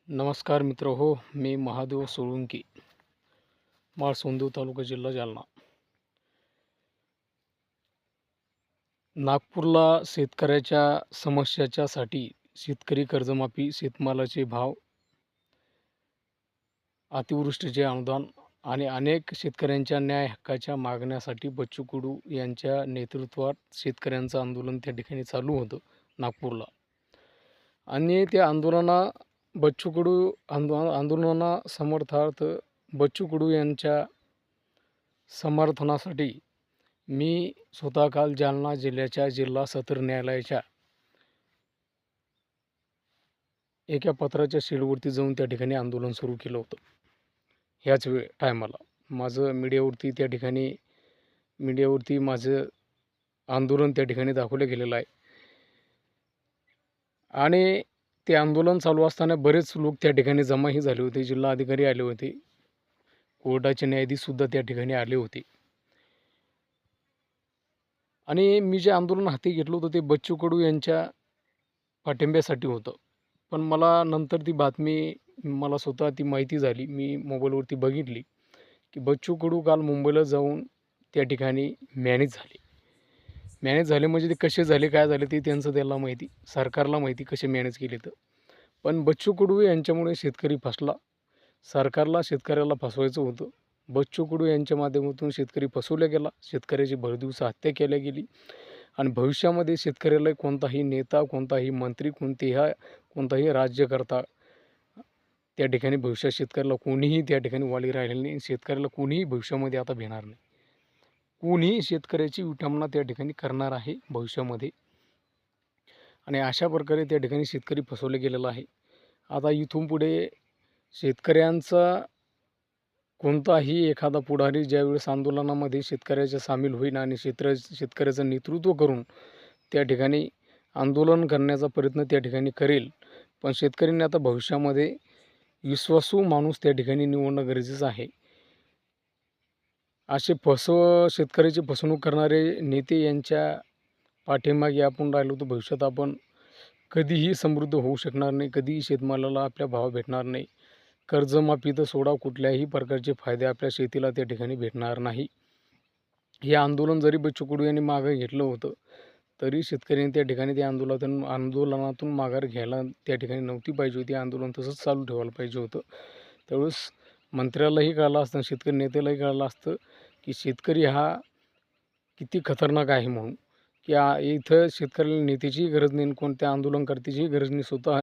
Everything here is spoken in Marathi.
नमस्कार मित्र हो. मी महादेव सोळुंके, माळसोंदूर तालुका, जिल्हा जालना. नागपूरला शेतकऱ्याच्या समस्याच्यासाठी शेतकरी कर्जमाफी, शेतमालाचे भाव, अतिवृष्टीचे अनुदान आणि अनेक शेतकऱ्यांच्या न्याय हक्काच्या मागण्यासाठी बच्चू कडू यांच्या नेतृत्वात शेतकऱ्यांचं आंदोलन त्या ठिकाणी चालू होतं नागपूरला. आणि त्या बच्चू कडू आंदोलना समर्थार्थ बच्चू कडू यांच्या समर्थनासाठी मी स्वतः काल जालना जिल्ह्याच्या जिल्हा सत्र न्यायालयाच्या एका पत्राच्या शेडवरती जाऊन त्या ठिकाणी आंदोलन सुरू केलं होतं. ह्याच टायमाला माझं मीडियावरती माझं आंदोलन त्या ठिकाणी दाखवलं गेलेलं आहे. आणि ते आंदोलन चालू असताना बरेच लोक त्या ठिकाणी जमाही झाले होते. जिल्हा अधिकारी आले होते, कोर्टाचे न्यायाधीशसुद्धा त्या ठिकाणी आले होते. आणि मी जे आंदोलन हाती घेतलं होतं ते बच्चू कडू यांच्या पाठिंब्यासाठी होतं. पण मला नंतर मला स्वतः ती माहिती झाली. मी मोबाईलवरती बघितली की बच्चू कडू काल मुंबईला जाऊन त्या ठिकाणी मॅनेज झाले म्हणजे ते कसे झाले, काय झाले ते त्याला माहिती, सरकारला माहिती कसे मॅनेज केले तर. पण बच्चू कडू यांच्यामुळे शेतकरी फसला. सरकारला शेतकऱ्याला फसवायचं होतं. बच्चू कडू यांच्या माध्यमातून शेतकरी फसवला गेला, शेतकऱ्याची भरदिवसा हत्या केल्या गेली. आणि भविष्यामध्ये शेतकऱ्याला कोणताही नेता, कोणताही मंत्री, कोणताही राज्यकर्ता त्या ठिकाणी भविष्यात शेतकऱ्याला कोणीही त्या ठिकाणी वाली राहिलेलं नाही. शेतकऱ्याला कोणीही भविष्यामध्ये आता भेटणार नाही. कोणीही शेतकऱ्याची विटंबना त्या ठिकाणी करणार आहे भविष्यामध्ये. आणि अशा प्रकारे त्या ठिकाणी शेतकरी फसवले गेलेला आहे. आता इथून पुढे शेतकऱ्यांचा कोणताही एखादा पुढारी ज्यावेळेस आंदोलनामध्ये शेतकऱ्याच्या सामील होईल आणि शेतकऱ्याचं नेतृत्व करून त्या ठिकाणी आंदोलन करण्याचा प्रयत्न त्या ठिकाणी करेल. पण शेतकऱ्यांनी आता भविष्यामध्ये विश्वासू माणूस त्या ठिकाणी निवडणं गरजेचं आहे. असे शेतकऱ्याची फसवणूक करणारे नेते यांच्या पाठीमागे आपण राहिलो तर भविष्यात आपण कधीही समृद्ध होऊ शकणार नाही, कधीही शेतमालाला आपल्या भाव भेटणार नाही. कर्जमाफी तर सोडा, कुठल्याही प्रकारचे फायदे आपल्या शेतीला त्या ठिकाणी भेटणार नाही. हे आंदोलन जरी बच्चू कडू यांनी मागे घेतलं होतं तरी शेतकऱ्यांनी त्या ठिकाणी त्या आंदोलनातून माघार घ्यायला त्या ठिकाणी नव्हती पाहिजे होती. आंदोलन तसंच चालू ठेवायला पाहिजे होतं. त्यावेळेस मंत्र्यालाही कळलं असतं, शेतकरी नेत्यालाही कळलं असतं की शेतकरी हा किती खतरनाक आहे म्हणून. की इथं शेतकऱ्याला नेत्याचीही गरज नाही, कोणत्या आंदोलनकर्त्याचीही गरज नाही. स्वतः